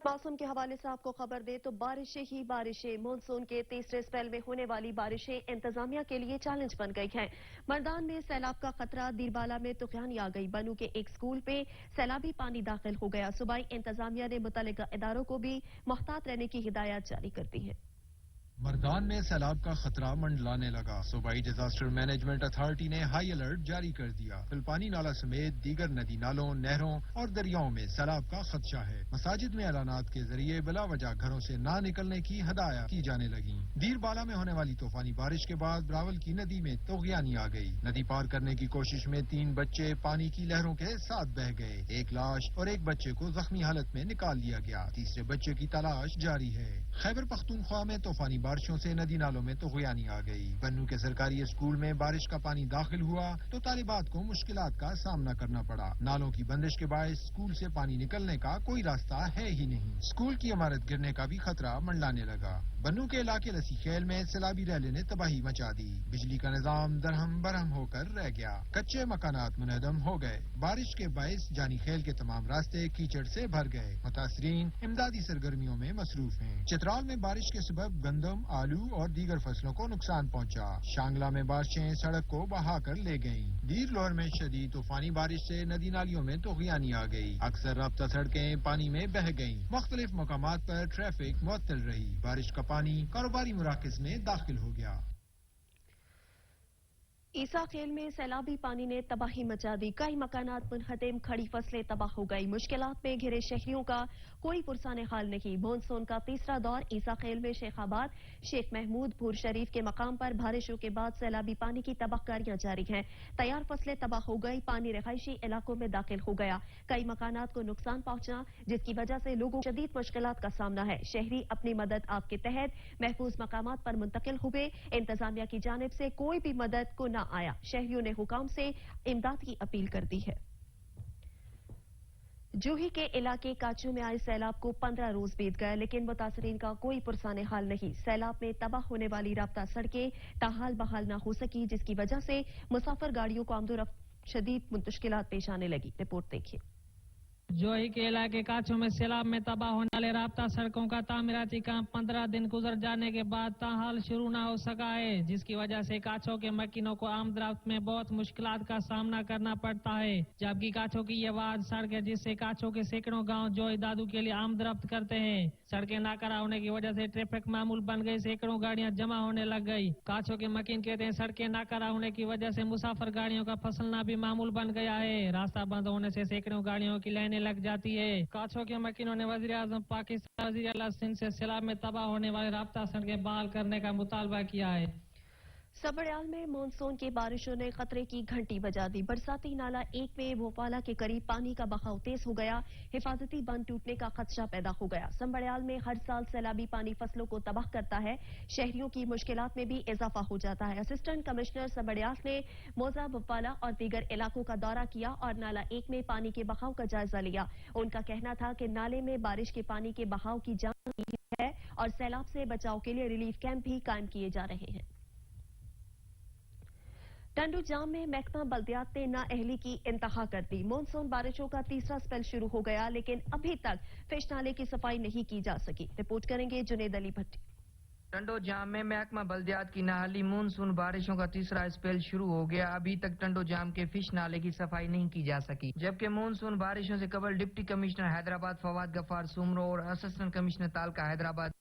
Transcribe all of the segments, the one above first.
मौसम के हवाले से आपको खबर दे तो बारिशें ही बारिशें। मानसून के तीसरे स्पेल में होने वाली बारिशें इंतजामिया के लिए चैलेंज बन गई हैं। मर्दान में सैलाब का खतरा, दीरबाला में तूफानी आ गई। बनू के एक स्कूल पे सैलाबी पानी दाखिल हो गया। सूबाई इंतजामिया ने मुतल्लिका इदारों को भी मुहतात रहने की हिदायत जारी कर दी है। मर्दान में सैलाब का खतरा मंडलाने लगा। सूबाई डिजास्टर मैनेजमेंट अथॉरिटी ने हाई अलर्ट जारी कर दिया। फिलपानी नाला समेत दीगर नदी नालों, नहरों और दरियाओं में सैलाब का खदशा है। मसाजिद में ऐलानात के जरिए बिला वजह घरों से ना निकलने की हदायत की जाने लगी। दीरबाला में होने वाली तूफानी बारिश के बाद ब्रावल की नदी में तोगयानी आ गई। नदी पार करने की कोशिश में 3 बच्चे पानी की लहरों के साथ बह गए। एक लाश और एक बच्चे को जख्मी हालत में निकाल लिया गया। तीसरे बच्चे की तलाश जारी है। खैबर पख्तूनख्वा में तूफानी बारिशों से नदी नालों में तूफानी आ गई। बन्नू के सरकारी स्कूल में बारिश का पानी दाखिल हुआ तो तालिबात को मुश्किलात का सामना करना पड़ा। नालों की बंदिश के बायस स्कूल से पानी निकलने का कोई रास्ता है ही नहीं। स्कूल की इमारत गिरने का भी खतरा मंडलाने लगा। बन्नू के इलाके लसी खेल में सैलाबी रैले ने तबाही मचा दी। बिजली का निजाम दरहम बरहम होकर रह गया। कच्चे मकानात मुनहदम हो गए। बारिश के बायस जानी खेल के तमाम रास्ते कीचड़ से भर गए। मुतासरीन इमदादी सरगर्मियों में मसरूफ हैं। चित्राल में बारिश के सबब गंदम, आलू और दीगर फसलों को नुकसान पहुंचा। शांगला में बारिशें सड़क को बहा कर ले गईं। दीर लोहर में शदीद तूफानी बारिश से नदी नालियों में तूफानी आ गई। अक्सर राब्ता सड़कें पानी में बह गईं। मुख्तलिफ मकामात पर ट्रैफिक मुअत्तल रही। बारिश का पानी कारोबारी मराकज में दाखिल हो गया। ईसा खेल में सैलाबी पानी ने तबाही मचा दी। कई मकानात मुनहदम, खड़ी फसलें तबाह हो गई। मुश्किलात में घिरे शहरियों का कोई पुरसाने हाल नहीं। मानसून का तीसरा दौर ईसा खेल में शेखाबाद, शेख महमूद, भूर शरीफ के मकाम पर बारिशों के बाद सैलाबी पानी की तबाहकारियां जारी हैं। तैयार फसलें तबाह हो गई। पानी रिहायशी इलाकों में दाखिल हो गया। कई मकानात को नुकसान पहुंचा जिसकी वजह से लोगों को शदीद मुश्किलात का सामना है। शहरी अपनी मदद आपके तहत महफूज मकामात पर मुंतकिल हुए। इंतजामिया की जानिब से कोई भी मदद को आया। शहरियों ने हुकाम से इमदाद की अपील कर दी है। जूही के इलाके काचू में आए सैलाब को 15 रोज बीत गए लेकिन मुतासरीन का कोई पुरसाने हाल नहीं। सैलाब में तबाह होने वाली राब्ता सड़कें ताहाल बहाल न हो सकी जिसकी वजह से मुसाफिर गाड़ियों को आमदोरफ्त शदीद मुश्किलात पेश आने लगी। रिपोर्ट देखिए। जोही के इलाके काचू में सैलाब में तबाह होने वाले राब्ता सड़कों का तामीराती काम 15 दिन गुजर जाने के बाद ताहाल शुरू न हो सका है जिसकी वजह से काचो के मकीनों को आमदरफ्त में बहुत मुश्किलात का सामना करना पड़ता है। जबकि काचो की ये वाद सड़क है जिससे काचो के सैकड़ों गांव जोही दादू के लिए आमदरफ्त करते हैं। सड़कें नाकारा होने की वजह से ट्रैफिक मामूल बन गई। सैकड़ों गाड़ियां जमा होने लग गई। काचो के मकीन कहते हैं सड़कें नाकारा होने की वजह से मुसाफिर गाड़ियों का फसलना भी मामूल बन गया है। रास्ता बंद होने से सैकड़ों गाड़ियों की लाइनें लग जाती है। काचो के मकीनों ने वजीर आजम पाकिस्तान वजीर आला सिंध से सैलाब में तबाह होने वाले राब्ता सड़कें बहाल करने का मुतालबा किया है। सबड़याल में मानसून की बारिशों ने खतरे की घंटी बजा दी। बरसाती नाला 1 में भोपाला के करीब पानी का बहाव तेज हो गया। हिफाजती बंद टूटने का खदशा पैदा हो गया। सबड़याल में हर साल सैलाबी पानी फसलों को तबाह करता है। शहरियों की मुश्किलात में भी इजाफा हो जाता है। असिस्टेंट कमिश्नर सबड़याल ने मौजा, भोपाला और दीगर इलाकों का दौरा किया और नाला 1 में पानी के बहाव का जायजा लिया। उनका कहना था कि नाले में बारिश के पानी के बहाव की जांच की है और सैलाब से बचाव के लिए रिलीफ कैंप भी कायम किए जा रहे हैं। टंडू जाम में महकमा बल्दियात ने नाअहली की इंतहा कर दी। मानसून बारिशों का तीसरा स्पेल शुरू हो गया लेकिन अभी तक फिश नाले की सफाई नहीं की जा सकी। रिपोर्ट करेंगे जुनेद अली भट्टी। टंडो जाम में महकमा बल्दियात की नाअहली मानसून बारिशों का तीसरा स्पेल शुरू हो गया। अभी तक टंडो जाम के फिश नाले की सफाई नहीं की जा सकी जबकि मानसून बारिशों से कबल डिप्टी कमिश्नर हैदराबाद फवाद गफार सुमरो और असिस्टेंट कमिश्नर तालका हैदराबाद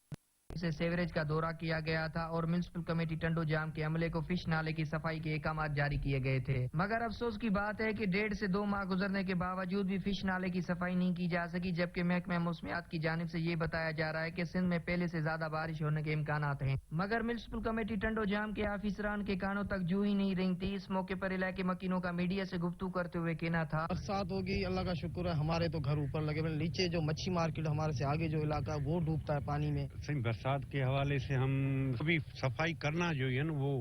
से सेवरेज का दौरा किया गया था और म्युनिसिपल कमेटी टंडो जाम के अमले को फिश नाले की सफाई के अहकाम जारी किए गए थे। मगर अफसोस की बात है कि 1.5 से 2 माह गुजरने के बावजूद भी फिश नाले की सफाई नहीं की जा सकी जबकि महकमा मौसमियात की जानिब से ये बताया जा रहा है कि सिंध में पहले से ज्यादा बारिश होने के इम्कानात हैं। मगर म्युनिसिपल कमेटी टंडो जाम के ऑफिसरान के कानों तक जू ही नहीं रही थी। इस मौके पर इलाके मकीनों का मीडिया से गुफ्तगू करते हुए कहना था, बरसात होगी, अल्लाह का शुक्र है, हमारे तो घर ऊपर लगे। नीचे जो मच्छी मार्केट हमारे से आगे जो इलाका है वो डूबता है पानी में। बरसात के हवाले से हम अभी सफाई करना जो है ना वो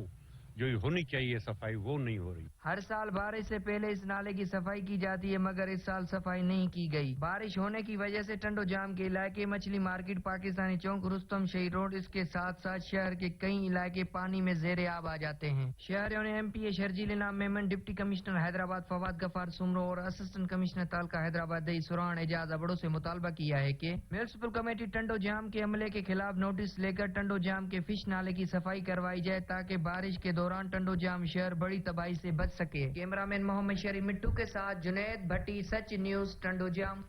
जो होनी चाहिए सफाई वो नहीं हो रही। हर साल बारिश से पहले इस नाले की सफाई की जाती है, मगर इस साल सफाई नहीं की गई। बारिश होने की वजह से टंडो जाम के इलाके, मछली मार्केट, पाकिस्तानी चौक, रुस्तम शहीद रोड, इसके साथ साथ शहर के कई इलाके पानी में ज़ेरे आब आ जाते हैं। शहरियों ने MPA शर्जील इनाम मेमन, डिप्टी कमिश्नर हैदराबाद फवाद गफार सुमरो और असिस्टेंट कमिश्नर तालका हैदराबाद दई सुरान एजाज अबड़ो से मुतालबा किया है कि म्यूनिसिपल कमेटी टंडो जाम के अमले के खिलाफ नोटिस लेकर टंडो जाम के फिश नाले की सफाई करवाई जाए, ताकि बारिश के दौरान टंडो जाम शहर बड़ी तबाही से बच सके। कैमरामैन मोहम्मद शरीफ मिट्टू के साथ जुनैद भट्टी, सच न्यूज, टंडो जाम।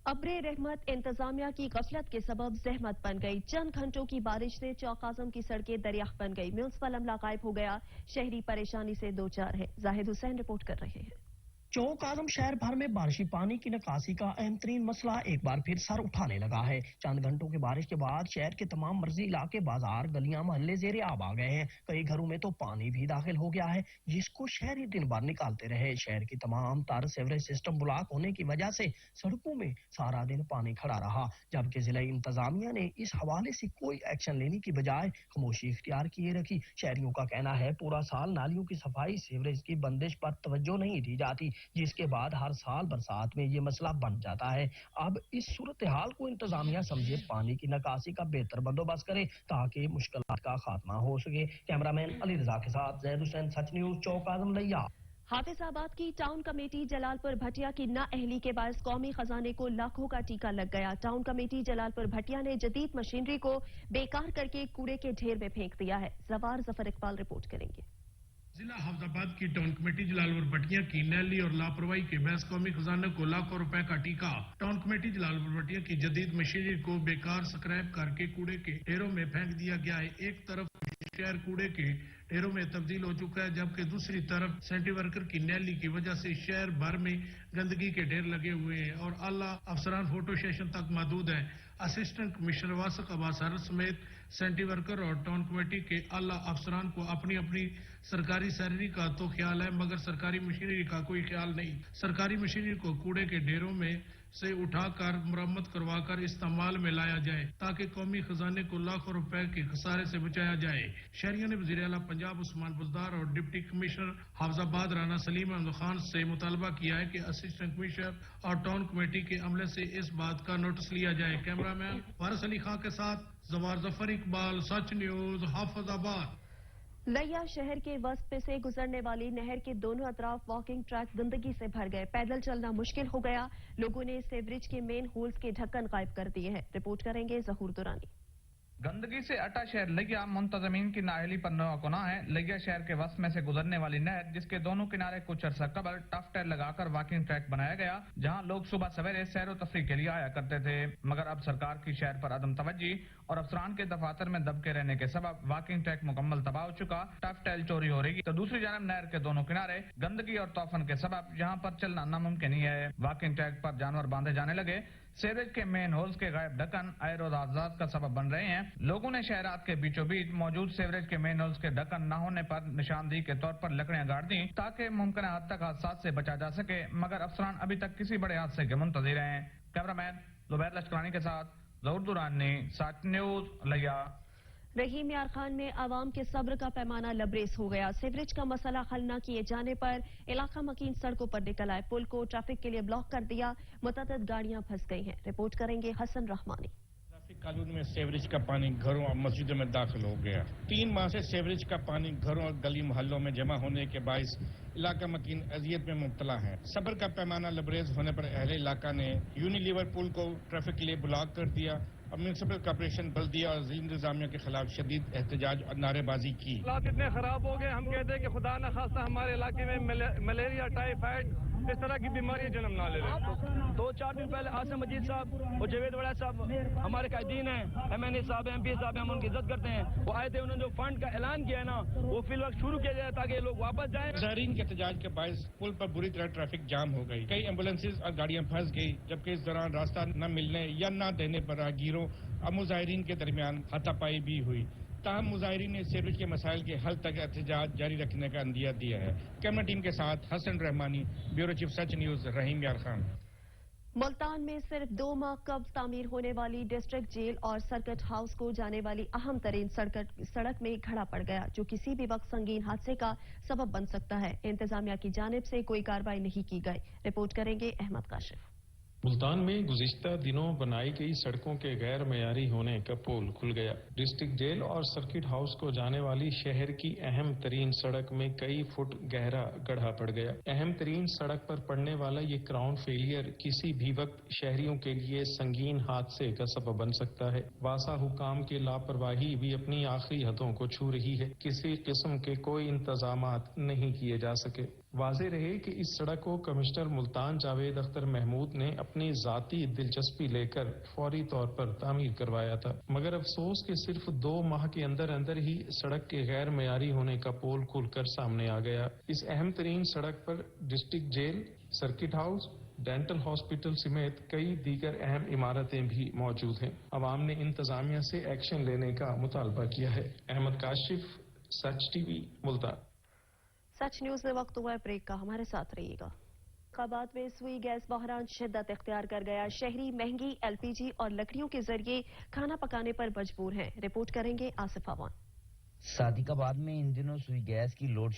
अब्रे रहमत इंतजामिया की गफलत के सबब जहमत बन गई। चंद घंटों की बारिश से चौक आजम की सड़कें दरिया बन गई। म्यूनिसिपल अमला गायब हो गया। शहरी परेशानी से दो चार है। जाहिद हुसैन रिपोर्ट कर रहे हैं। चौक आजम शहर भर में बारिशी पानी की निकासी का अहम तरीन मसला एक बार फिर सर उठाने लगा है। चंद घंटों की बारिश के बाद शहर के तमाम मर्जी इलाके, बाजार, गलियां, मोहल्ले ज़ेरे आब आ गए हैं। कई घरों में तो पानी भी दाखिल हो गया है, जिसको शहरी दिन भर निकालते रहे। शहर की तमाम तार सेवरेज सिस्टम ब्लॉक होने की वजह से सड़कों में सारा दिन पानी खड़ा रहा, जबकि जिला इंतजामिया ने इस हवाले से कोई एक्शन लेने की बजाय खामोशी इख्तियार किए रखी। शहरियों का कहना है पूरा साल नालियों की सफाई, सीवरेज की बंदिश पर तवज्जो नहीं दी जाती, जिसके बाद हर साल बरसात में ये मसला बन जाता है। अब इस सूरत हाल को इंतजामिया समझे पानी की निकासी का बेहतर बंदोबस्त करे, ताकि मुश्किलात का खात्मा हो सके। कैमरामैन अली रजा के साथ जैद हुसैन, सच न्यूज, चौक आजम लिया। हाफिजाबाद की टाउन कमेटी जलालपुर भटिया की नाअहली के बायस कौमी खजाने को लाखों का टीका लग गया। टाउन कमेटी जलालपुर भटिया ने जदीद मशीनरी को बेकार करके कूड़े के ढेर में फेंक दिया है। जवार जफर इकबाल रिपोर्ट करेंगे। जिला हाफिजाबाद की टाउन कमेटी जलालपुर भटिया की नैली और लापरवाही के बहस कौमी खजाने को लाखों रुपए का टीका। टाउन कमेटी जलालपुर भटिया की जदीद मशीनरी को बेकार स्क्रैप करके कूड़े के ढेरों में फेंक दिया गया है। एक तरफ शहर कूड़े के ढेरों में तब्दील हो चुका है, जबकि दूसरी तरफ सेंटी वर्कर की नैली की वजह से शहर भर में गंदगी के ढेर लगे हुए हैं और आला अफसरान फोटो सेशन तक मौजूद है। असिस्टेंट कमिश्नर वासक अब्बास हर समेत सेंटी वर्कर और टाउन कमेटी के आला अफसरान को अपनी अपनी सरकारी सैलरी का तो ख्याल है, मगर सरकारी मशीनरी का कोई ख्याल नहीं। सरकारी मशीनरी को कूड़े के ढेरों में से उठाकर मुरम्मत करवाकर इस्तेमाल में लाया जाए, ताकि कौमी खजाने को लाखों रुपए के खसारे से बचाया जाए। शहरियों ने वज़ीर आला पंजाब उस्मान बुज़दार और डिप्टी कमिश्नर हाफिजाबाद राना सलीम अहमद खान से मुतालबा किया है कि असिस्टेंट कमिश्नर और टाउन कमेटी के अमले से इस बात का नोटिस लिया जाए। कैमरामैन वारिस अली खां के साथ जवार जफर इकबाल, सच न्यूज, हाफिजाबाद। लैया शहर के वस्त से गुजरने वाली नहर के दोनों अतराफ वॉकिंग ट्रैक गंदगी से भर गए। पैदल चलना मुश्किल हो गया। लोगों ने सेवरेज के मेन होल्स के ढक्कन गायब कर दिए हैं। रिपोर्ट करेंगे जहूर दुरानी। गंदगी से अटा शहर लिया मुंतजमीन की नाअहली पर नौकुना है। लिया शहर के वस्त में से गुजरने वाली नहर, जिसके दोनों किनारे कुछ अर्सा कबल टफ टायर लगाकर वॉकिंग ट्रैक बनाया गया, जहां लोग सुबह सवेरे सैर व तफरीह के लिए आया करते थे, मगर अब सरकार की शहर पर अदम तवज्जी और अफसरान के दफातर में दबके रहने के सबब वॉकिंग ट्रैक मुकम्मल तबाह हो चुका। टफ टाइल चोरी हो रही तो दूसरी जानब नहर के दोनों किनारे गंदगी और तोफन के सबब यहाँ पर चलना नामुमकिन ही है। वॉकिंग ट्रैक पर जानवर बांधे जाने लगे। सीवरेज के मेन होल्स के गायब ढक्कन आयरोदाजात का सबब बन रहे हैं। लोगों ने शहरात के बीचों बीच मौजूद सीवरेज के मेन होल्स के ढक्कन न होने पर निशानदेही के तौर पर लकड़ियां गाड़ दी, ताकि मुमकिन हद तक हादसा से बचा जा सके, मगर अफसरान अभी तक किसी बड़े हादसे के मुंतजिर हैं। कैमरामैन जुबैर लश्करानी के साथ जहूर दुरानी, सच न्यूज, लिया। रहीम यार खान में आवाम के सब्र का पैमाना लबरेज हो गया। सीवरेज का मसला हल न किए जाने पर इलाका मकीन सड़कों पर निकल आए। पुल को ट्रैफिक के लिए ब्लॉक कर दिया। मुतअद्दिद गाड़ियां फंस गई हैं। रिपोर्ट करेंगे हसन रहमानी। ट्रैफिक कानून में सीवरेज का पानी घरों और मस्जिदों में दाखिल हो गया। 3 माह से सीवरेज का पानी घरों और गली मोहल्लों में जमा होने के बायस इलाका मकीन अजियत में मुब्तला है। सब्र का पैमाना लबरेज होने पर अहले इलाका ने यूनिलीवर पुल को ट्रैफिक के लिए ब्लॉक कर दिया और म्यूनिसिपल कॉर्पोरेशन, बल्दिया और इंतजामिया के खिलाफ शदीद एहतजाज और नारेबाजी की। हालात इतने खराब हो गए, हम कहते हैं कि खुदा न खास्ता हमारे इलाके में मलेरिया, टाइफाइड, इस तरह की बीमारियां जन्म ना ले लें। 2-4 दिन पहले आसिम मजीद साहब और जावेद वड़ा साहब हमारे कायदीन हैं, MNA साहब, MP साहब, हम उनकी इज्जत करते हैं। वो आए थे, उन्होंने जो फंड का ऐलान किया है ना, वो फिल वक्त शुरू किया जाए ताकि लोग वापस जाएं। मुजाहिरीन के एहतजाज के बायस पुल पर बुरी तरह ट्रैफिक जाम हो गई। कई एम्बुलेंसेज और गाड़ियां फंस गई, जबकि इस दौरान रास्ता न मिलने या न देने पर राहगीरों और मुजाहिरीन के दरमियान हाथापाई भी हुई। ताहम मुजाहिरीन ने सीवरेज के मसाइल के हल तक एहतजाज जारी रखने का अंदिया दिया है। कैमरा टीम के साथ हसन रहमानी, ब्यूरो चीफ, सच न्यूज, रहीम यार खान। मुल्तान में सिर्फ 2 माह कब तामीर होने वाली डिस्ट्रिक्ट जेल और सर्किट हाउस को जाने वाली अहम तरीन सड़क में खड़ा पड़ गया, जो किसी भी वक्त संगीन हादसे का सबब बन सकता है। इंतजामिया की जानिब से कोई कार्रवाई नहीं की गई। रिपोर्ट करेंगे अहमद काशिफ। मुल्तान में गुज़िश्ता दिनों बनाई गई सड़कों के गैर मयारी होने का पोल खुल गया। डिस्ट्रिक्ट जेल और सर्किट हाउस को जाने वाली शहर की अहम तरीन सड़क में कई फुट गहरा गड्ढा पड़ गया। अहम तरीन सड़क पर पड़ने वाला ये क्राउन फेलियर किसी भी वक्त शहरियों के लिए संगीन हादसे का सबब बन सकता है। वासा हुकाम की लापरवाही भी अपनी आखिरी हदों को छू रही है। किसी किस्म के कोई इंतजामात नहीं किए जा सके। वाज़े रहे कि इस सड़क को कमिश्नर मुल्तान जावेद अख्तर महमूद ने अपनी जाती दिलचस्पी लेकर फौरी तौर पर तामीर करवाया था, मगर अफसोस कि सिर्फ 2 माह के अंदर अंदर ही सड़क के गैर मयारी होने का पोल खुलकर सामने आ गया। इस अहम तरीन सड़क पर district jail, circuit house, dental hospital समेत कई दीगर अहम इमारतें भी मौजूद हैं। अवाम ने इंतजामिया से एक्शन लेने का मुतालबा किया है। अहमद काशिफ, सच टीवी, मुल्तान। सच न्यूज में वक्त हुआ है ब्रेक का, हमारे साथ रहिएगा। इंतखाबात में सुई गैस बहरान शिद्दत इख्तियार कर गया। शहरी महंगी LPG और लकड़ियों के जरिए खाना पकाने पर मजबूर हैं। रिपोर्ट करेंगे आसिफ अवान। सादिकाबाद में इन दिनों सुई गैस की लोड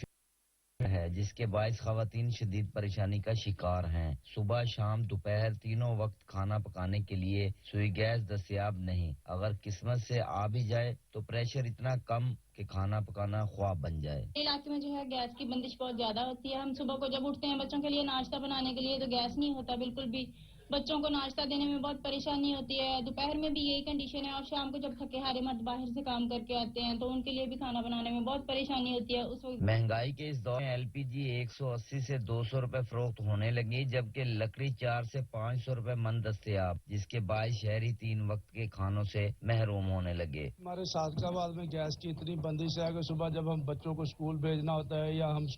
है, जिसके बायस खवातीन शदीद परेशानी का शिकार हैं। सुबह शाम दोपहर तीनों वक्त खाना पकाने के लिए सुई गैस दस्तयाब नहीं। अगर किस्मत से आ भी जाए तो प्रेशर इतना कम कि खाना पकाना ख्वाब बन जाए। इलाके में जो है गैस की बंदिश बहुत ज्यादा होती है। हम सुबह को जब उठते हैं बच्चों के लिए नाश्ता बनाने के लिए तो गैस नहीं होता बिल्कुल भी। बच्चों को नाश्ता देने में बहुत परेशानी होती है। दोपहर में भी यही कंडीशन है और शाम को जब थके हारे मर्द बाहर से काम करके आते हैं तो उनके लिए भी खाना बनाने में बहुत परेशानी होती है। उस वक्त महंगाई के इस दौर में LPG 180 से 200 रुपए फरोख्त होने लगी, जबकि लकड़ी 4 से 500 रुपए मन दस्तयाब, जिसके बाद शहरी 3 वक्त के खानों से महरूम होने लगे। हमारे सादिकाबाद में गैस की इतनी बंदिश है कि सुबह जब हम बच्चों को स्कूल भेजना होता है या हम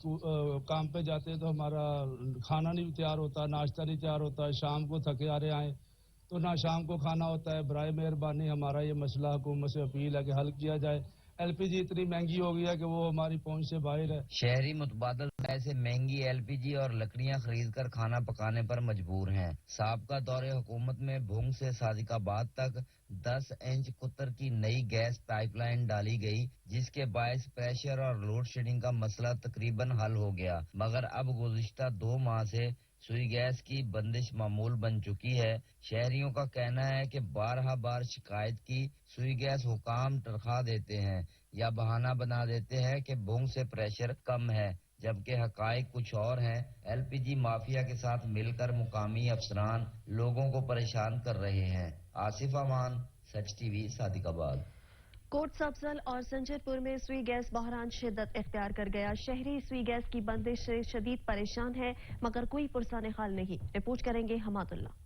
काम पे जाते हैं तो हमारा खाना नहीं तैयार होता, नाश्ता नहीं तैयार होता। शाम को थके हारे आए तो ना शाम को खाना होता है। बराए मेहरबानी हमारा ये मसला हुकूमत से अपील है कि हल किया जाए। LPG इतनी महंगी हो गई है कि वो हमारी पहुंच से बाहर है। शहरी मुतबादल ऐसे महंगी LPG और लकड़ियां खरीद कर खाना पकाने पर मजबूर हैं। साबका दौरे हुकूमत में भूंग से सादिकाबाद तक 10 इंच कुतर की नई गैस पाइपलाइन डाली गई, जिसके बायस प्रेशर और लोड शेडिंग का मसला तकरीबन हल हो गया। मगर अब गुज़िश्ता 2 माह से सुई गैस की बंदिश मामूल बन चुकी है। शहरियों का कहना है कि 12 बार शिकायत की, सुई गैस हुकाम तनख्वाह देते हैं या बहाना बना देते हैं कि भूंग से प्रेशर कम है, जबकि हकायक कुछ और हैं। LPG माफिया के साथ मिलकर मुकामी अफसरान लोगों को परेशान कर रहे हैं। आसिफ अमान, सच टीवी, सादिकाबाद। कोट सब्जल और संजरपुर में सुई गैस बहरान शिद्दत इख्तियार कर गया। शहरी सुई गैस की बंदिश से शदीद परेशान है, मगर कोई पुरसाने हाल नहीं। रिपोर्ट करेंगे हमादुल्ला।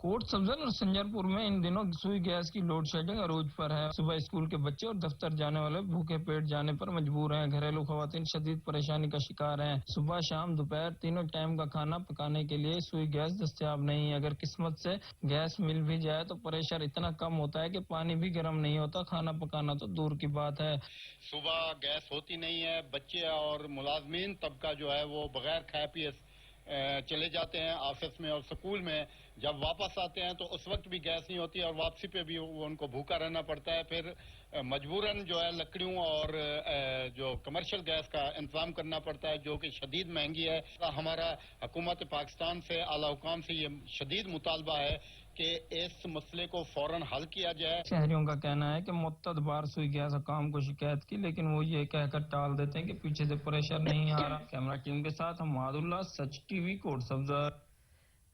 कोट सब्जल और संजरपुर में इन दिनों सुई गैस की लोड शेडिंग अरूज पर है। सुबह स्कूल के बच्चे और दफ्तर जाने वाले भूखे पेट जाने पर मजबूर हैं। घरेलू खवातीन शदीद परेशानी का शिकार हैं। सुबह शाम दोपहर तीनों टाइम का खाना पकाने के लिए सुई गैस दस्तयाब नहीं। अगर किस्मत से गैस मिल भी जाए तो प्रेशर इतना कम होता है कि पानी भी गर्म नहीं होता। खाना पकाना तो दूर की बात है। सुबह गैस होती नहीं है। बच्चे और मुलाजमीन तबका जो है वो बगैर खाए पिए चले जाते हैं ऑफिस में और स्कूल में। जब वापस आते हैं तो उस वक्त भी गैस नहीं होती और वापसी पे भी उनको भूखा रहना पड़ता है। फिर मजबूरन जो है लकड़ियों और जो कमर्शियल गैस का इंतजाम करना पड़ता है, जो कि शदीद महंगी है। हमारा हुकूमत पाकिस्तान से, आला हुकाम से ये शदीद मुतालबा है कि इस मसले को फौरन हल किया जाए। शहरियों का कहना है कि मुत्तद बार सुई गैस हुकाम को शिकायत की, लेकिन वो ये कहकर टाल देते हैं कि पीछे से प्रेशर नहीं आ रहा। कैमरा टीम के साथ हमादुल्ला, सच टीवी, कोट सब्जर।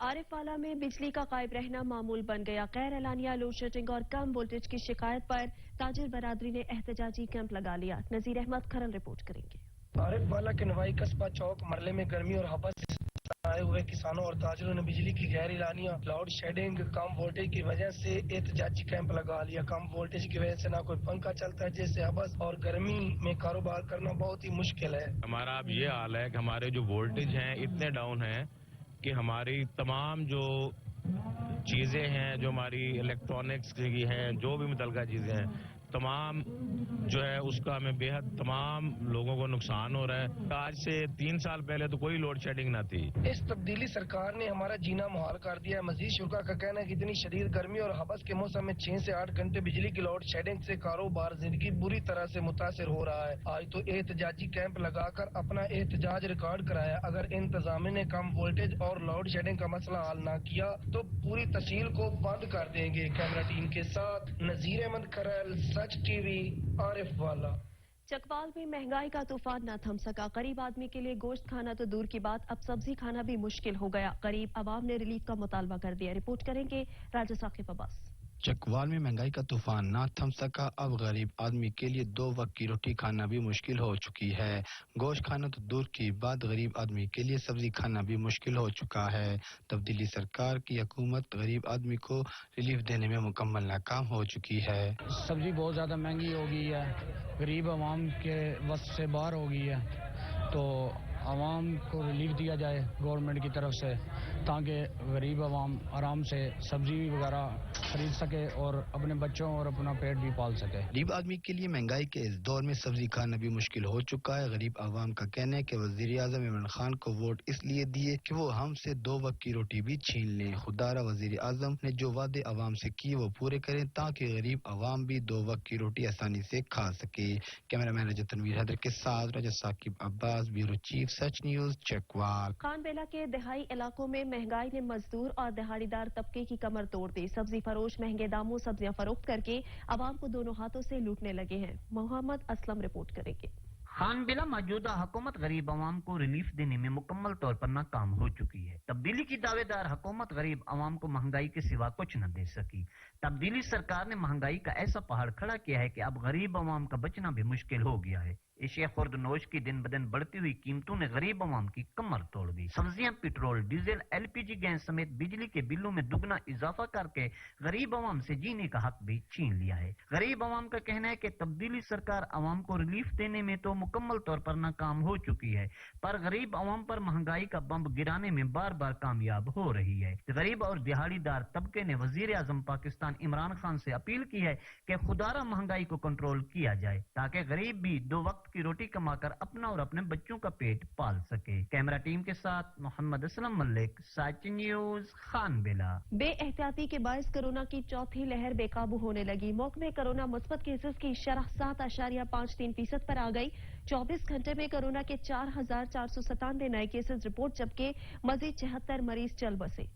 आरिफवाला में बिजली का गायब रहना मामूल बन गया। गैर एलानिया लोड शेडिंग और कम वोल्टेज की शिकायत पर ताजिर बरादरी ने एहतजाजी कैंप लगा लिया। नजीर अहमद खरल रिपोर्ट करेंगे। आरिफवाला के नवाई कस्बा चौक मरले में गर्मी और हवा से आए हुए किसानों और ताजिरों ने बिजली की गैर एलानिया लोड शेडिंग, कम वोल्टेज की वजह से एहतजाजी कैंप लगा लिया। कम वोल्टेज की वजह से ना कोई पंखा चलता है, जिससे हवस और गर्मी में कारोबार करना बहुत ही मुश्किल है। हमारा अब ये हाल है कि हमारे जो वोल्टेज हैं इतने डाउन हैं कि हमारी तमाम जो चीज़ें हैं, जो हमारी इलेक्ट्रॉनिक्स की हैं, जो भी मुतलका चीज़ें हैं, तमाम जो है उसका हमें बेहद तमाम लोगों को नुकसान हो रहा है। आज से 3 साल पहले तो कोई लोड शेडिंग ना थी। इस तब्दीली सरकार ने हमारा जीना मुहाल कर दिया है। मजीद शुरा का कहना है कि इतनी शदीद गर्मी और हबस के मौसम में 6 से 8 घंटे बिजली की लोड शेडिंग से कारोबार जिंदगी बुरी तरह से मुतासर हो रहा है। आज तो एहतजाजी कैंप लगाकर अपना एहतजाज रिकॉर्ड कराया। अगर इंतजामिया ने कम वोल्टेज और लोड शेडिंग का मसला हल ना किया तो पूरी तहसील को बंद कर देंगे। कैमरा टीम के साथ नजीर अहमद करल, सच टीवी, आरिफ वाला। चकवाल में महंगाई का तूफान न थम सका। गरीब आदमी के लिए गोश्त खाना तो दूर की बात, अब सब्जी खाना भी मुश्किल हो गया। गरीब आवाम ने रिलीफ का मुतालबा कर दिया। रिपोर्ट करेंगे राजा साकिब अब्बास। चकवाल में महंगाई का तूफान ना थम सका। अब गरीब आदमी के लिए 2 वक्त की रोटी खाना भी मुश्किल हो चुकी है। गोश्त खाना तो दूर की बात, गरीब आदमी के लिए सब्जी खाना भी मुश्किल हो चुका है। तब्दीली सरकार की हुकूमत गरीब आदमी को रिलीफ देने में मुकम्मल नाकाम हो चुकी है। सब्जी बहुत ज्यादा महंगी हो गई है, गरीब आवाम के वस से बाहर हो गई है, तो आवाम को रिलीफ दिया जाए गवर्नमेंट की तरफ से, ताकि गरीब आवाम आराम से सब्जी वगैरह खरीद सके और अपने बच्चों और अपना पेट भी पाल सके। गरीब आदमी के लिए महंगाई के इस दौर में सब्जी खाना भी मुश्किल हो चुका है। गरीब आवाम का कहना है कि वजीर आजम इमरान खान को वोट इसलिए दिए कि वो हमसे 2 वक्त की रोटी भी छीन लें। खुदारा वजीर आजम ने जो वादे आवाम से किए वो पूरे करें, ताकि गरीब आवाम भी 2 वक्त की रोटी आसानी से खा सके। कैमरामैन रजत तनवीर हैदर के साथ राजा साकिब अब्बास, ब्यूरो चीफ, सच न्यूज, चकवाल। खानबेला के दहाई इलाकों में महंगाई ने मजदूर और दिहाड़ीदार तबके की कमर तोड़ दी। सब्जी फरोश महंगे दामों सब्जियां फरोख्त करके आवाम को दोनों हाथों से लूटने लगे हैं। मोहम्मद असलम रिपोर्ट करेंगे। खानबेला मौजूदा हुकूमत गरीब आवाम को रिलीफ देने में मुकम्मल तौर पर नाकाम हो चुकी है। तब्दीली की दावेदार हुकूमत गरीब आवाम को महंगाई के सिवा कुछ न दे सकी। तब्दीली सरकार ने महंगाई का ऐसा पहाड़ खड़ा किया है कि अब गरीब आवाम का बचना भी मुश्किल हो गया है। एशिया खुर्द नोश की दिन ब दिन बढ़ती हुई कीमतों ने गरीब आवाम की कमर तोड़ दी। सब्जियां, पेट्रोल, डीजल, LPG गैस समेत बिजली के बिलों में दुगना इजाफा करके गरीब आवाम से जीने का हक भी छीन लिया है। गरीब आवाम का कहना है कि तब्दीली सरकार आवाम को रिलीफ देने में तो मुकम्मल तौर पर नाकाम हो चुकी है, पर गरीब आवाम पर महंगाई का बम गिराने में बार बार कामयाब हो रही है। गरीब और दिहाड़ीदार तबके ने वजीर आजम पाकिस्तान इमरान खान से अपील की है कि खुदारा महंगाई को कंट्रोल किया जाए, ताकि गरीब भी 2 वक्त की रोटी कमाकर अपना और अपने बच्चों का पेट पाल सके। कैमरा टीम के साथ मोहम्मद असलम मलिक, सच न्यूज, खानबेला। बेएहतियाती के बायस कोरोना की चौथी लहर बेकाबू होने लगी। मुल्क में कोरोना मुस्बत केसेस की शरह 7.53% पर आ गई। 24 घंटे में कोरोना के 4,497 नए केसेस रिपोर्ट, जबकि मजीद 76 मरीज चल बसे।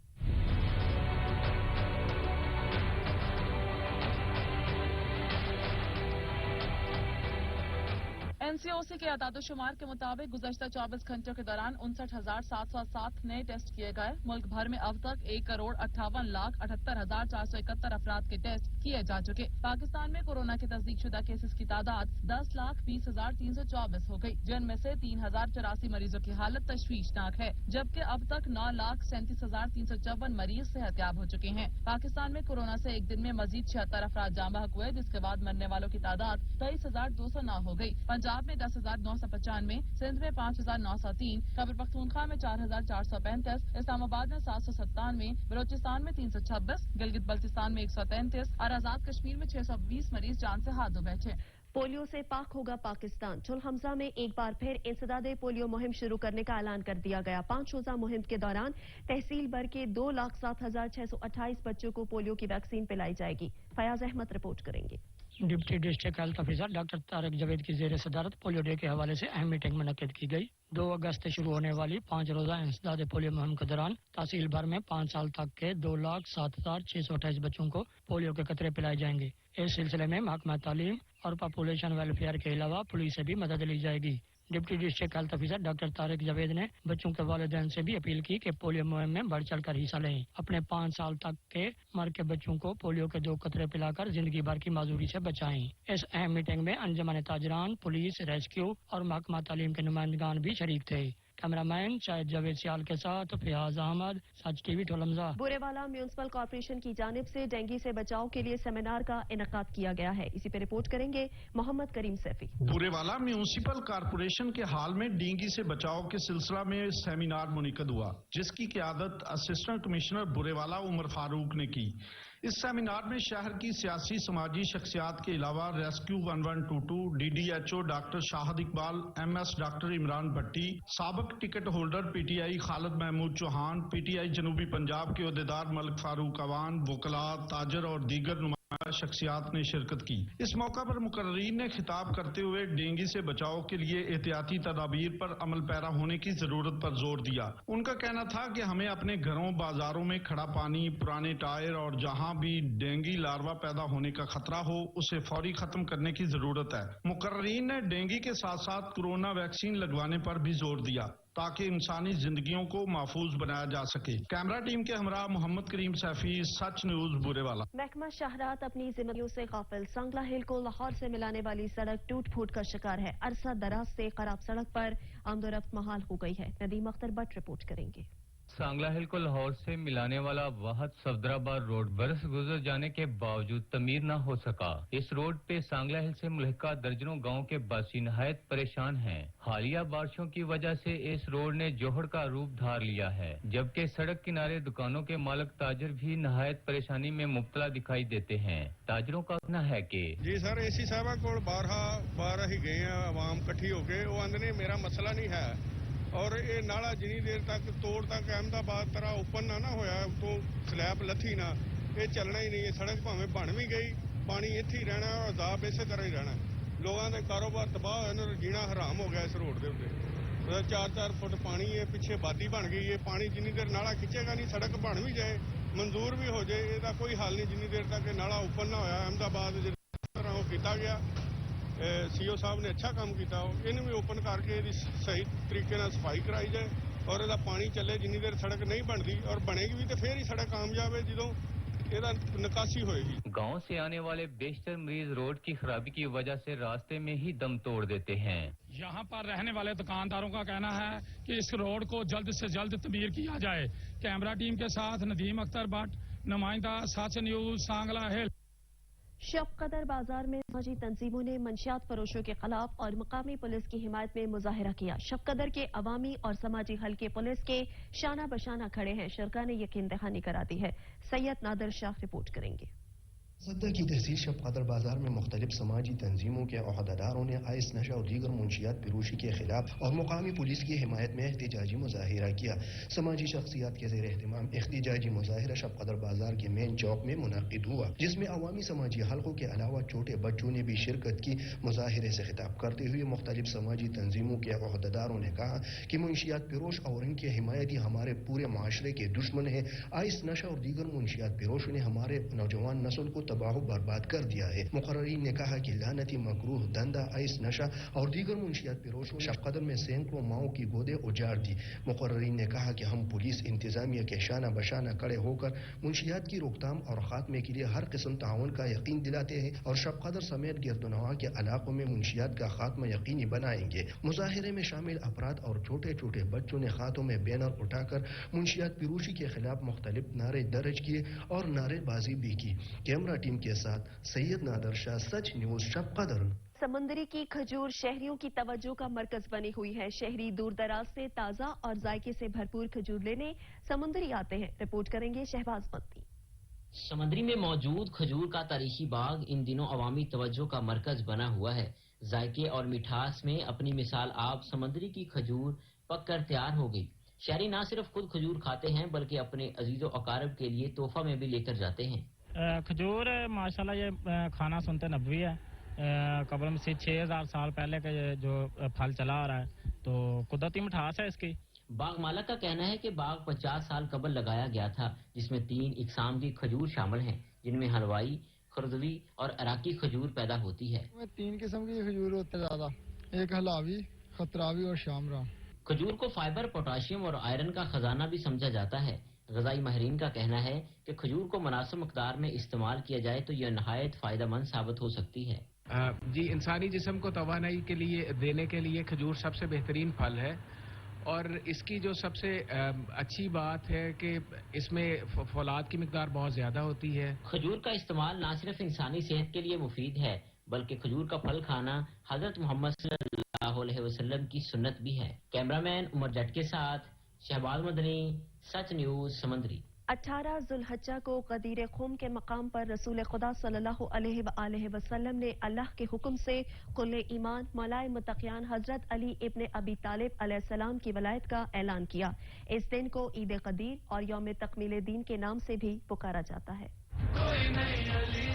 NCOC के आदादोशुमार के मुताबिक गुज़श्ता 24 घंटों के दौरान 59,707 नए टेस्ट किए गए। मुल्क भर में अब तक 1,58,78,471 अफराद के टेस्ट किए जा चुके। पाकिस्तान में कोरोना के तस्दीकशुदा केसेस की तादाद 10,20,324 हो गई, जिनमें से 3,084 मरीजों की हालत तशवीशनाक है, जबकि अब तक 9,37,354 मरीज सेहतयाब हो चुके हैं। पाकिस्तान में कोरोना से एक दिन में मजीद 76 अफराद जाँ बहक हुए, जिसके बाद मरने वालों की तादाद 23,209 हो गई। पंजाब में 10,995, सिंध में 5,903, खैबर पख्तूनख्वा में 4,435, इस्लामाबाद में 797, बलोचिस्तान में 326, गिलगित बल्तिस्तान में 133 और आजाद कश्मीर में 620 मरीज जान से हाथ धो बैठे। पोलियो से पाक होगा पाकिस्तान। चुल हमजा में एक बार फिर इंसदादे पोलियो मुहिम शुरू करने का ऐलान कर दिया गया। 5 रोजा मुहिम के दौरान तहसील भर के 2,07,628 बच्चों को पोलियो की वैक्सीन पिलाई जाएगी। फयाज अहमद रिपोर्ट करेंगे। Deputy district health officer doctor Tariq Javed की जेर सदारत पोलियो डे के हवाले से अहम मीटिंग मुनक्किद की गई। 2 अगस्त से शुरू होने वाली 5 रोजा इंसदादे पोलियो मुहिम के दौरान तहसील भर में 5 साल तक के 2,07,628 बच्चों को पोलियो के कतरे पिलाए जाएंगे। इस सिलसिले में महकमा तालीम और पॉपुलेशन वेलफेयर के अलावा पुलिस से भी मदद ली जाएगी। Deputy district health officer doctor Tariq Javed ने बच्चों के वालिदैन से भी अपील की कि पोलियो मुहिम में बढ़ चढ़ कर हिस्सा लें। अपने 5 साल तक के मर के बच्चों को पोलियो के 2 कतरे पिलाकर जिंदगी भर की माजूरी से बचाएं। इस अहम मीटिंग में अंजुमन ताजरान, पुलिस, रेस्क्यू और महकमा तालीम के नुमाइंदगान भी शरीक थे। कैमरामैन शाहिद जावेद सियाल के साथ फयाज अहमद, सच टीवी ठोलमजा। बुरेवाला म्यूनिसिपल कॉर्पोरेशन की जानिब से डेंगू से बचाव के लिए सेमिनार का इनेकाद किया गया है। इसी पे रिपोर्ट करेंगे मोहम्मद करीम सैफी। बुरेवाला म्यूनिसिपल कॉर्पोरेशन के हाल में डेंगू से बचाव के सिलसिला में सेमिनार मुनक्किद हुआ, जिसकी क़ियादत असिस्टेंट कमिश्नर बुरेवाला उमर फारूक ने की। इस सेमिनार में शहर की सियासी समाजी शख्सियात के अलावा rescue 1122, DDHO doctor Shahid Iqbal, MS doctor Imran Bhatti, साबिक ticket holder PTI Khalid Mahmood Chauhan, PTI जनूबी पंजाब के ओहदेदार मलिक फारूक अवान, वकला, ताजर और दीगर नुमाइंदा शख्सियात ने शिरकत की। इस मौका पर मुकर्रीन ने खिताब करते हुए डेंगू से बचाव के लिए एहतियाती तदाबीर पर अमल पैरा होने की जरूरत पर जोर दिया। उनका कहना था कि हमें अपने घरों, बाजारों में खड़ा पानी, पुराने टायर और जहां भी डेंगू लार्वा पैदा होने का खतरा हो उसे फौरी खत्म करने की जरूरत है। मुकर्रीन ने डेंगू के साथ साथ कोरोना वैक्सीन लगवाने पर भी जोर दिया ताकि इंसानी जिंदगियों को महफूज बनाया जा सके। कैमरा टीम के हमरा मोहम्मद करीम सैफी, सच न्यूज बुरेवाला। महकमा शहरात अपनी जिम्मेदारियों से गाफिल। सांगला हिल को लाहौर से मिलाने वाली सड़क टूट फूट का शिकार है। अरसा दराज से खराब सड़क पर आमदोरफ्त महाल हो गई है। नदीम अख्तर भट्ट रिपोर्ट करेंगे। सांगला हिल को लाहौर से मिलाने वाला वाहद सफदराबाद रोड बरस गुजर जाने के बावजूद तमीर न हो सका। इस रोड पे सांगला हिल से मुल्हिका दर्जनों गांव के बासी नहायत परेशान हैं। हालिया बारिशों की वजह से इस रोड ने जोहड़ का रूप धार लिया है, जबकि सड़क किनारे दुकानों के मालिक ताजर भी नहायत परेशानी में मुब्तला दिखाई देते हैं। ताजरों का कहना है कि जी सर, एसी साहबा को बारह ही गए हैं आवाम इकट्ठी होके, वो आंदने मेरा मसला नहीं है और ये नाला जिनी देर तक तोड़ तक अहमदाबाद तरह ओपन ना होया तो स्लैब लथी ना, ये चलना ही नहीं है। सड़क भावें बन भी गई, पानी इत्थे ही रहना और अजाब इसे तरह ही रहना। लोगों के कारोबार तबाह होए, जीना हराम हो गया इस रोड के उत्ते। 4-4 फुट पानी है, पिछे बादी बन गई है। पानी जिनी देर नाला खिंचेगा नहीं, सड़क बन भी जाए, मंजूर भी हो जाए, इसका कोई हल नहीं जिनी देर तक नाला ओपन ना होया। अहमदाबाद जिस तरह वो किया गया, CO साहब ने अच्छा काम किया, इन्हें भी ओपन करके सही तरीके से सफाई कराई जाए और इसका पानी चले। जिनी देर सड़क नहीं बनती और बनेगी भी तो फिर ही सड़क कामयाब है जो ਇਹਦਾ निकासी होएगी। गांव से आने वाले बेशतर मरीज रोड की खराबी की वजह से रास्ते में ही दम तोड़ देते हैं। यहाँ पर रहने वाले दुकानदारों का कहना है कि इस रोड को जल्द से जल्द तमीर किया जाए। कैमरा टीम के साथ नदीम अख्तर भट्ट, नुमाइंदा सच न्यूज, सांगला हिल। शब कदर बाजार में समाजी तंजीमों ने मंशियात फरोशों के खिलाफ और मकामी पुलिस की हिमायत में मुजाहिरा किया। शब कदर के अवामी और समाजी हल्के पुलिस के शाना बशाना खड़े हैं। शरका ने यकीन दहानी करा दी है। सैयद नादर शाह रिपोर्ट करेंगे। सदर की तहसील शब कदर बाजार में मुख्तलिफ समाजी तंजीमों के अहदेदारों ने आइस नशा और दीगर मुंशियात फिरोशी के खिलाफ और मुकामी पुलिस की हिमायत में एहतजाजी मुजाहिरा किया। समाजी शख्सियात के ज़ेर एहतमाम एहतजाजी मुजाहिरा शब कदर बाजार के मेन चौक में मुनक़िद हुआ, जिसमें अवामी समाजी हल्कों के अलावा छोटे बच्चों ने भी शिरकत की। मुजाहिरे से खिताब करते हुए मुख्तलिफ समाजी तंजीमों के अहदेदारों ने कहा कि मुंशियात फिरोश और इनके हिमायती हमारे पूरे माशरे के दुश्मन है। आइस नशा और दीगर मुंशियात फिरोशों ने हमारे नौजवान नस्ल को तबाह बर्बाद कर दिया है। मुकर्रीन ने कहा कि लानती मकरूह धंधा आइस नशा और दीगर मुंशियात फिरोशों ने शब कदर में सैकड़ों माओं की गोदे उजाड़ दी। मुकर्रीन ने कहा कि हम पुलिस इंतजामिया के शाना बशाना खड़े होकर मुंशियात की रोकथाम और खात्मे के लिए हर किस्म ताउन का यकीन दिलाते हैं और शब कदर समेत गिरदनवा के इलाकों में मुंशियात का खात्मा यकीनी बनाएंगे। मुजाहिरे में शामिल अफराद और छोटे छोटे बच्चों ने हाथों में बैनर उठाकर मुंशियात फिरोशी के खिलाफ मुख्तलिफ नारे दर्ज किए और नारेबाजी भी की। कैमरा टीम के साथ सैयद नादर शाह, सच न्यूज, शब कदर। समुद्री की खजूर शहरियों की तवज्जो का मरकज बनी हुई है। शहरी दूर दराज से ताज़ा और जायके से भरपूर खजूर लेने समुद्री आते हैं। रिपोर्ट करेंगे शहबाज मत्ती। समुद्री में मौजूद खजूर का तारीखी बाग इन दिनों अवामी तवज्जो का मरकज बना हुआ है। जायके और मिठास में अपनी मिसाल आप समुद्री की खजूर पककर तैयार हो गई। शहरी न सिर्फ खुद खजूर खाते हैं बल्कि अपने अजीजों अकारब के लिए तोहफा में भी लेकर जाते हैं। खजूर माशाल्लाह ये खाना सुनते नबवी है। कब्र से 6000 साल पहले का जो फल चला आ रहा है, तो कुदरती मिठास है इसकी। बाग मालक का कहना है कि बाग 50 साल कबल लगाया गया था, जिसमें 3 इकसाम की खजूर शामिल हैं, जिनमें हलवाई, खुर्दवी और अराकी खजूर पैदा होती है। 3 किस्म की खजूर होती है ज्यादा, एक हलावी, खतरावी और शामरा। खजूर को फाइबर, पोटाशियम और आयरन का खजाना भी समझा जाता है। ग़िज़ाई माहिरीन का कहना है कि खजूर को मुनासिब मकदार में इस्तेमाल किया जाए तो यह नहायत फ़ायदेमंद साबित हो सकती है। जी, इंसानी जिस्म को तवानाई के लिए देने के लिए खजूर सबसे बेहतरीन फल है और इसकी जो सबसे अच्छी बात है कि इसमें फौलाद की मिकदार बहुत ज़्यादा होती है। खजूर का इस्तेमाल न सिर्फ इंसानी सेहत के लिए मुफीद है बल्कि खजूर का फल खाना हज़रत मोहम्मद सल्लल्लाहु अलैहि वसल्लम की सुन्नत भी है। कैमरामैन उमर जट के साथ शहबाज मदनी, सच न्यूज, समंदरी। 18 ज़ुल्हज्जा को गदीर खुम के मकाम पर रसूल खुदा सल्लल्लाहु अलैहि वसल्लम ने अल्लाह के हुक्म से कुल्ले ईमान मौलाए मुत्तकियान हजरत अली इब्ने अबी तालिब अलैहिस्सलाम की वलायत का ऐलान किया। इस दिन को ईद कदीर और यौम तकमील दीन के नाम से भी पुकारा जाता है। कोई नहीं अली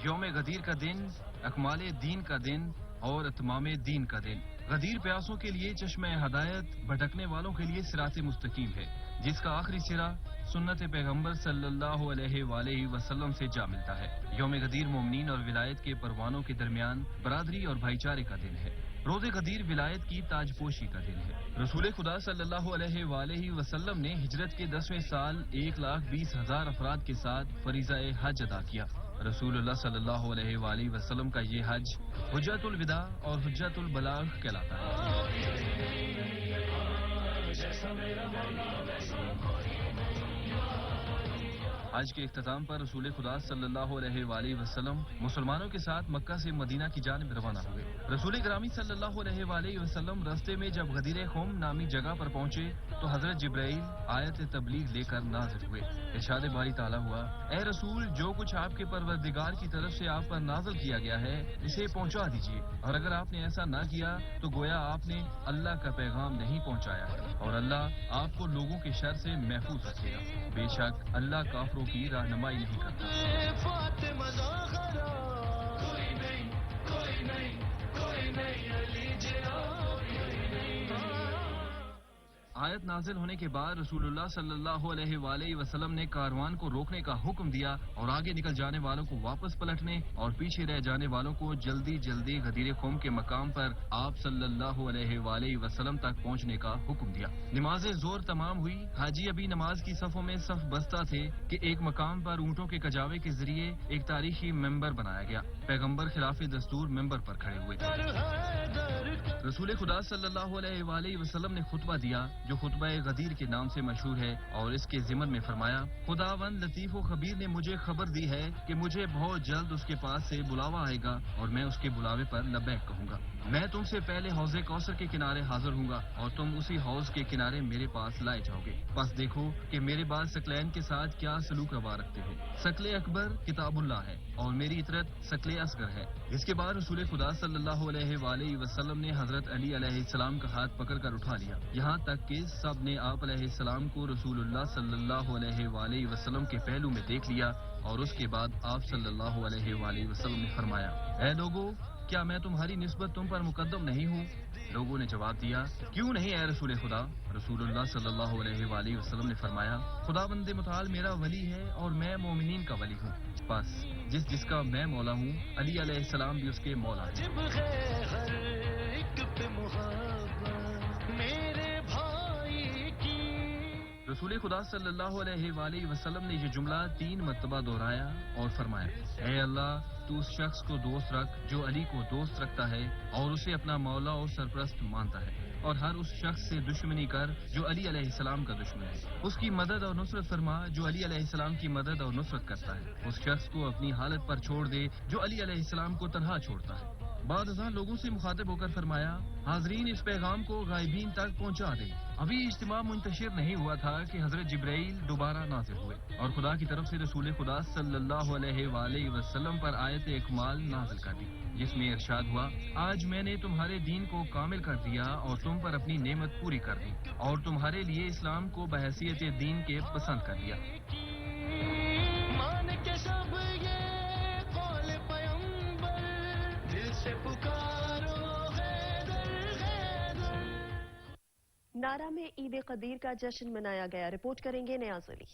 यौम गदीर का दिन, अकमाले दीन का दिन और इत्मामे दीन का दिन। गदीर प्यासों के लिए चश्मे हदायत, भटकने वालों के लिए सिराते मुस्तकीम है, जिसका आखिरी सिरा सुन्नत पैगंबर सल्लल्लाहु अलैहि वसल्लम से जा मिलता है। यौम गदीर मोमिनीन और विलायत के परवानों के दरमियान बरादरी और भाईचारे का दिन है। रोज़े गदीर विलायत की ताजपोशी का दिन है। रसूल खुदा सल्लल्लाहु अलैहि वसल्लम ने हिजरत के 10वें साल 1,20,000 अफराद के साथ फरीज़ाए हज अदा किया। रसूलुल्लाह सल्लल्लाहु अलैहि वसल्लम का ये हज हुज्जतुल विदा और हुज्जतुल बलाग कहलाता है। हज के इख्तिताम पर रसूल खुदा सल्लल्लाहु अलैहि वसल्लम मुसलमानों के साथ मक्का से मदीना की जानिब रवाना हुए। रसूल ग्रामी सल्लल्लाहु अलैहि वसल्लम रास्ते में जब गदीर खुम नामी जगह पर पहुंचे तो हजरत जिब्राइल आयत तबलीग लेकर नाज़िल हुए। इरशाद बारी ताला हुआ, ए रसूल, जो कुछ आपके परवरदिगार की तरफ से आप पर नाज़िल किया गया है इसे पहुंचा दीजिए, और अगर आपने ऐसा ना किया तो गोया आपने अल्लाह का पैगाम नहीं पहुंचाया है और अल्लाह आपको लोगों के शर से महफूज रखेगा। बेशक अल्लाह काफिरों की रहनुमाई नहीं करता। आयत नाजिल होने के बाद रसूलुल्लाह सल्लल्लाहु अलैहि वसल्लम ने कारवान को रोकने का हुक्म दिया और आगे निकल जाने वालों को वापस पलटने और पीछे रह जाने वालों को जल्दी जल्दी गदीर खुम के मकाम पर आप सल्लल्लाहु अलैहि वसल्लम तक पहुंचने का हुक्म दिया। नमाज जोर तमाम हुई। हाजी अभी नमाज की सफों में सफ बस्ता थे कि एक मकाम पर ऊंटों के कजावे के जरिए एक तारीखी मेंबर बनाया गया। पैगंबर खिलाफ दस्तूर मेंबर पर खड़े हुए। रसूल खुदा सल्लल्लाहु अलैहि वसल्लम ने खुतबा दिया जो खुतबा गदीर के नाम से मशहूर है और इसके ज़िमन में फरमाया, खुदावंद लतीफ व खबीर ने मुझे खबर दी है कि मुझे बहुत जल्द उसके पास से बुलावा आएगा और मैं उसके बुलावे पर लब्बैक कहूँगा। मैं तुमसे पहले हौज़े कौसर के किनारे हाजिर हूँगा और तुम उसी हौज के किनारे मेरे पास लाए जाओगे। बस देखो कि मेरे बाद सकलैन के साथ क्या सलूक रवा रखते हो। सकले अकबर किताबुल्लाह है और मेरी इतरत सकले असगर है। इसके बाद रसूल खुदा सल्लल्लाहु अलैहि वसल्लम ने हजरत अली अलैहिस्सलाम का हाथ पकड़कर उठा लिया, यहाँ तक कि सब ने आप अलैहिस्सलाम को रसूलुल्लाह सल्लल्लाहु अलैहि वसल्लम के पहलू में देख लिया और उसके बाद आप सल्लल्लाहु अलैहि वसल्लम ने फरमाया, ऐ लोगो, क्या मैं तुम्हारी निस्बत तुम पर मुकद्दम नहीं हूँ? लोगों ने जवाब दिया, क्यों नहीं है रसूल खुदा? रसूलुल्लाह सल्लल्लाहु अलैहि वसल्लम ने फरमाया, खुदाबंद मुताल मेरा वली है और मैं मोमिनीन का वली हूँ। बस जिसका मैं मौला हूँ, अली अलैहिस्सलाम भी उसके मौला हैं। रसूल खुदा सल्लल्लाहु अलैहि वसल्लम ने ये जुमला 3 मरतबा दोहराया और फरमाया, ऐ अल्लाह, तू उस शख्स को दोस्त रख जो अली को दोस्त रखता है और उसे अपना मौला और सरप्रस्त मानता है, और हर उस शख्स से दुश्मनी कर जो अली अलैहिस्सलाम का दुश्मन है। उसकी मदद और नुसरत फरमा जो अली अलैहिस्सलाम की मदद और नुसरत करता है। उस शख्स को अपनी हालत पर छोड़ दे जो अली अलैहिस्सलाम को तन्हा छोड़ता है। बाद अज़ां लोगों से मुखातिब होकर फरमाया, हाजरीन, इस पैगाम को गायबीन तक पहुंचा दें। अभी इज्तिमा मुंतशिर नहीं हुआ था कि हजरत जिब्राइल दोबारा नाज़िल हुए और खुदा की तरफ से रसूल खुदा सल्लल्लाहु अलैहि वसल्लम पर आयत इकमाल नाज़िल कर दी, जिसमें इरशाद हुआ, आज मैंने तुम्हारे दीन को कामिल कर दिया और तुम पर अपनी नेमत पूरी कर दी और तुम्हारे लिए इस्लाम को बहैसियत दीन के पसंद कर दिया। नारा में ईद कदीर का जश्न मनाया गया। रिपोर्ट करेंगे नियाज़ अली।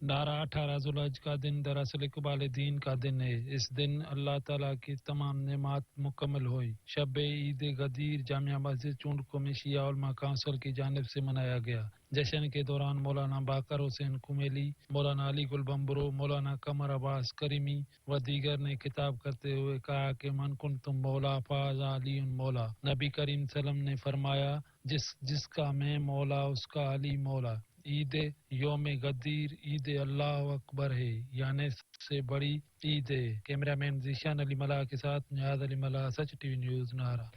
नारा 18 ज़ुल्हज का दिन दरअसल इकबाल दीन का दिन है। इस दिन अल्लाह ताला की तमाम नेमात मुकम्मल हुई। शब ईद गदीर जामिया मस्जिद चूंडको में शिया उलमा काउंसिल की जानिब से मनाया गया। जश्न के दौरान मौलाना बाकर हुसैन कुमेली, मौलाना अली गुल बम्बरो, मौलाना कमर अब्बास करीमी व दीगर ने खिताब करते हुए कहा कि मन कुन तुम मौला फाज़ा अली मौला। नबी करीम सल्लम ने फरमाया, जिसका मैं मौला उसका अली मौला। ईद योम गदीर ईद अल्लाह अकबर है, यानी सबसे बड़ी ईद है। कैमरामैन जीशान अली मला के साथ नियाज अली मला, सच टीवी न्यूज नारा।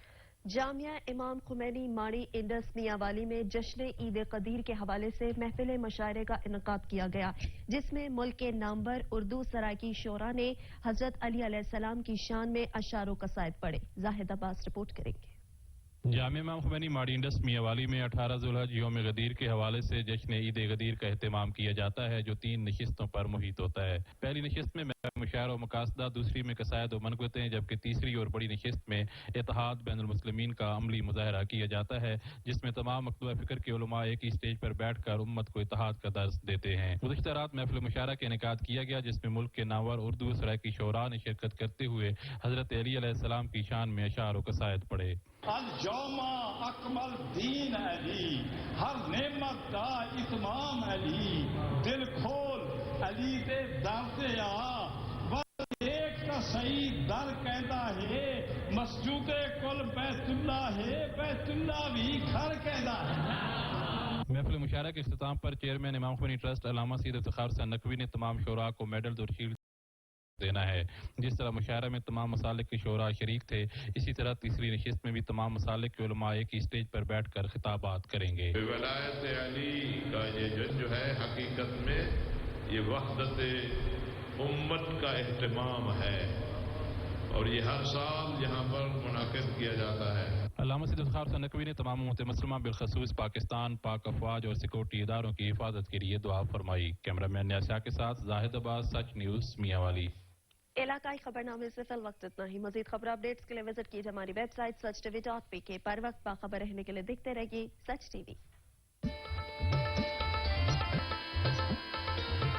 जामिया इमाम खुमैनी माड़ी इंडस मियांवाली में जश्न ईद कदीर के हवाले से महफिल मुशायरे का इनकाद किया गया, जिसमें मुल्क के नामवर उर्दू सराकी शोरा ने हजरत अली अलैहिस्सलाम की शान में अशारो कसायद पढ़े। जाहिद अब्बास रिपोर्ट करेंगे। जामिया इमाम खुमैनी माड़ी इंडस मियांवाली में 18 ज़ुल्हज यौम गदीर के हवाले से जश्न ईद गदीर का एहतमाम किया जाता है, जो 3 नशिस्तों पर मुहित होता है। पहली नशिस्त में मुशायरा और मुकासदा, दूसरी में कसायद और मनक़बतें, जबकि तीसरी और बड़ी नशिस्त में इत्तेहाद बैनुल मुस्लिमीन का अमली मुजाहरा किया जाता है, जिसमें तमाम मकतूबा फ़िक्र के उलमा एक ही स्टेज पर बैठ कर उम्मत को इत्तेहाद का दर्स देते हैं। गुज़िश्ता रात महफिल मुशायरा का इनेकाद किया गया, जिसमें मुल्क के नामवर उर्दू सराकी शोरा ने शिरकत करते हुए हजरत अली अलैहिस्सलाम की शान में अशार और कसायद पढ़े। अल-यौमा अकमल दीन अली, हर नेमत का इतमाम अली, दिल खोल अली दे दर ते आ, बस एक का सही दर कहता है, मस्जिदे कुल बैतुल्ला है, बैतुल्ला भी घर कहता है। महफिल मुशायरा के इख्तिताम पर चेयरमैन इमाम खुमैनी ट्रस्ट अल्लामा सईद इफ्तिखार हुसैन नकवी ने तमाम शोरा को मेडल और शील्ड देना है। जिस तरह मुशायरा में तमाम मसालिक के शोरा शरीक थे, इसी तरह तीसरी नशिस्त में भी तमाम मसालिक के उलमा एक ही स्टेज पर बैठकर खिताबात करेंगे। विलायत अली का ये जश्न जो है, हकीकत में ये वहदत उम्मत का एहतमाम है और ये हर साल यहाँ पर मुनाकिद किया जाता है। अल्लामा सईद इफ्तिखार हुसैन नकवी ने तमाम उम्मत मुस्लिमा बिलखसूस पाकिस्तान, पाक अफवाज और सिक्योरिटी इदारों की हिफाजत के लिए दुआ फरमाई। कैमरामैन न्यासा के साथ जाहिद अब्बास, सच न्यूज मियांवाली। इलाकाई खबरनामे से फिल वक्त इतना ही। मजीद खबर अपडेट्स के लिए विजिट कीजिए हमारी वेबसाइट sachTV.pk। पर वक्त बाखबर रहने के लिए देखते रहिए सच टीवी।